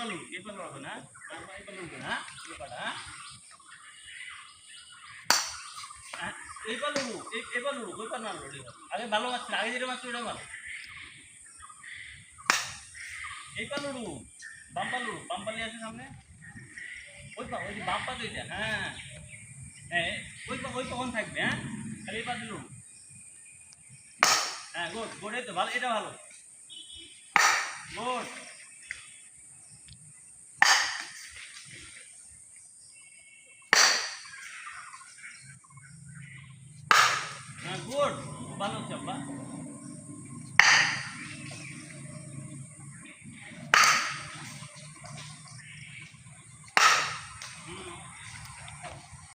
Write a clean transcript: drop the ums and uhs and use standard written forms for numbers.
এই পালু হবে না এই পালু হবে না এই পাটা এই পালু এই পালু ওই পাল মারো আগে ভালো মারছিল আগে যেটা মারছিল ওটা মারো এই পালু বাম্পালি আছে সামনে ওই যে বাম্পা তো এটা হ্যাঁ হ্যাঁ ওই কখন থাকবে হ্যাঁ খালি এই পালু হ্যাঁ গুড গুড এই তো ভালো এটা ভালো গুড হ্যাঁ গুড ভালো হচ্ছে আব্বা